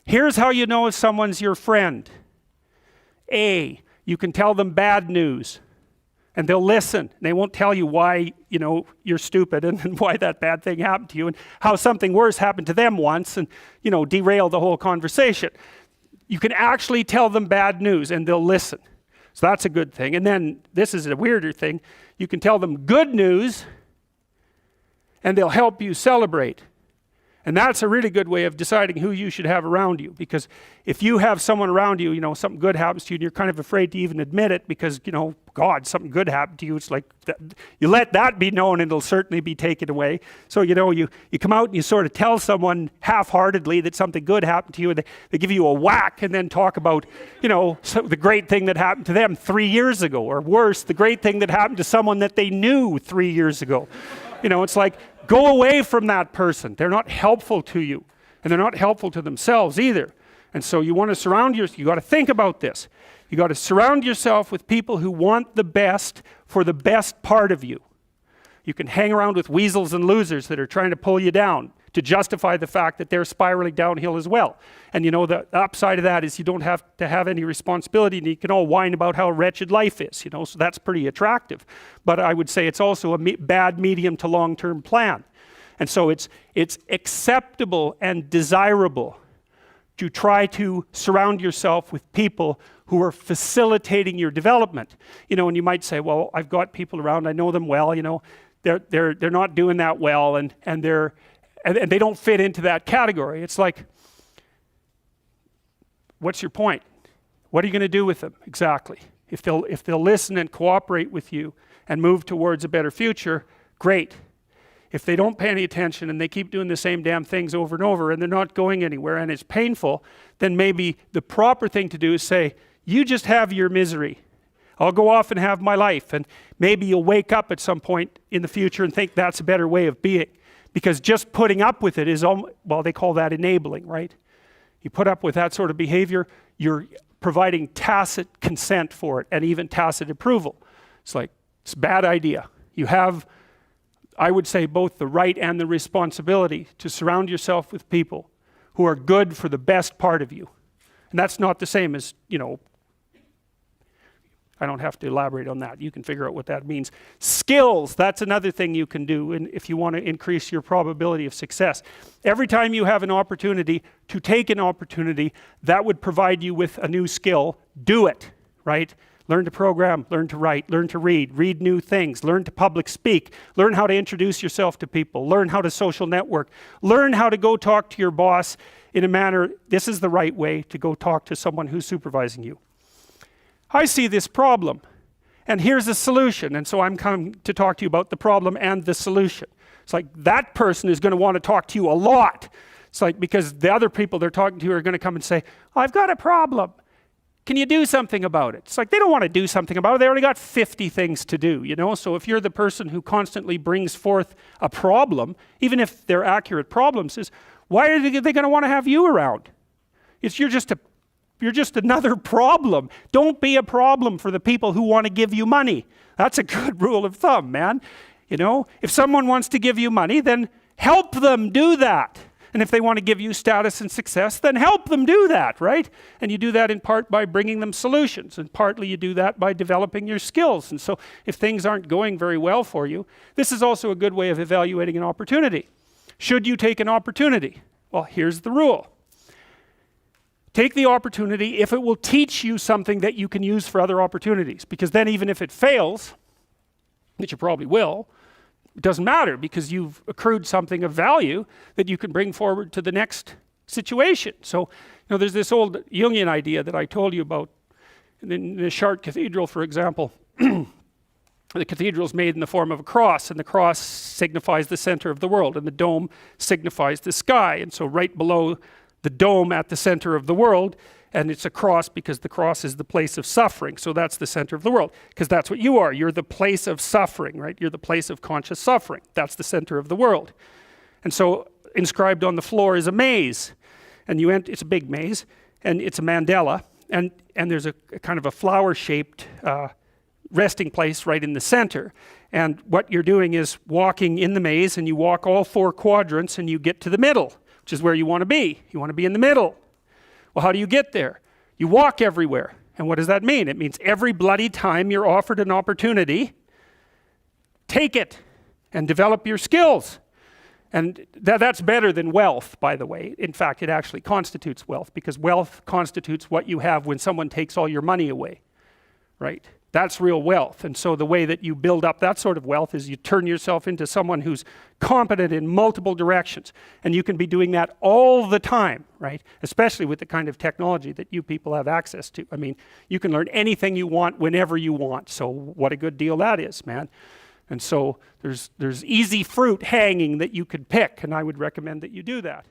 Here's how you know if someone's your friend. A, you can tell them bad news and they'll listen. They won't tell you why, you're stupid and why that bad thing happened to you and how something worse happened to them once and, derail the whole conversation. You can actually tell them bad news and they'll listen. So that's a good thing. And then this is a weirder thing. You can tell them good news and they'll help you celebrate. And that's a really good way of deciding who you should have around you. Because if you have someone around you, something good happens to you and you're kind of afraid to even admit it because, God, something good happened to you. It's like, you let that be known and it'll certainly be taken away. So, you come out and you sort of tell someone half-heartedly that something good happened to you and they give you a whack and then talk about, the great thing that happened to them 3 years ago. Or worse, the great thing that happened to someone that they knew 3 years ago. It's like, go away from that person. They're not helpful to you. And they're not helpful to themselves either. And so you want to surround yourself, you got to think about this. You got to surround yourself with people who want the best for the best part of you. You can hang around with weasels and losers that are trying to pull you down to justify the fact that they're spiraling downhill as well. And the upside of that is you don't have to have any responsibility and you can all whine about how wretched life is, so that's pretty attractive. But I would say it's also a bad medium to long-term plan. And so it's acceptable and desirable to try to surround yourself with people who are facilitating your development. And you might say, well, I've got people around, I know them well, they're not doing that well and they don't fit into that category. It's like, what's your point? What are you going to do with them exactly? If they'll listen and cooperate with you and move towards a better future, great. If they don't pay any attention and they keep doing the same damn things over and over and they're not going anywhere and it's painful, then maybe the proper thing to do is say, you just have your misery. I'll go off and have my life. And maybe you'll wake up at some point in the future and think that's a better way of being. Because just putting up with it is, they call that enabling, right? You put up with that sort of behavior, you're providing tacit consent for it and even tacit approval. It's like, it's a bad idea. You have, I would say, both the right and the responsibility to surround yourself with people who are good for the best part of you. And that's not the same as, I don't have to elaborate on that. You can figure out what that means. Skills, that's another thing you can do if you want to increase your probability of success. Every time you have an opportunity to take an opportunity that would provide you with a new skill, do it, right? Learn to program, learn to write, learn to read new things, learn to public speak, learn how to introduce yourself to people, learn how to social network, learn how to go talk to your boss in a manner, this is the right way to go talk to someone who's supervising you. I see this problem, and here's a solution, and so I'm coming to talk to you about the problem and the solution. It's like that person is going to want to talk to you a lot. It's like because the other people they're talking to are going to come and say, I've got a problem. Can you do something about it? It's like they don't want to do something about it. They already got 50 things to do, So if you're the person who constantly brings forth a problem, even if they're accurate problems, why are they going to want to have you around? You're just another problem. Don't be a problem for the people who want to give you money. That's a good rule of thumb, man. If someone wants to give you money, then help them do that. And if they want to give you status and success, then help them do that, right? And you do that in part by bringing them solutions, and partly you do that by developing your skills. And so if things aren't going very well for you, this is also a good way of evaluating an opportunity. Should you take an opportunity? Well, here's the rule. Take the opportunity if it will teach you something that you can use for other opportunities. Because then even if it fails, which it probably will, it doesn't matter because you've accrued something of value that you can bring forward to the next situation. So, there's this old Jungian idea that I told you about in the Chartres Cathedral, for example. The cathedral is made in the form of a cross, and the cross signifies the center of the world, and the dome signifies the sky. And so right below the dome at the center of the world, and it's a cross because the cross is the place of suffering. So that's the center of the world, because that's what you are. You're the place of suffering, right? You're the place of conscious suffering. That's the center of the world. And so inscribed on the floor is a maze, and it's a big maze, and it's a mandala, and there's a kind of a flower-shaped resting place right in the center. And what you're doing is walking in the maze, and you walk all 4 quadrants, and you get to the middle, which is where you want to be. You want to be in the middle. Well, how do you get there? You walk everywhere. And what does that mean? It means every bloody time you're offered an opportunity, take it and develop your skills. And that's better than wealth, by the way. In fact, it actually constitutes wealth, because wealth constitutes what you have when someone takes all your money away, right? That's real wealth. And so the way that you build up that sort of wealth is you turn yourself into someone who's competent in multiple directions. And you can be doing that all the time, right? Especially with the kind of technology that you people have access to. I mean, you can learn anything you want whenever you want. So what a good deal that is, man. And so there's easy fruit hanging that you could pick, and I would recommend that you do that.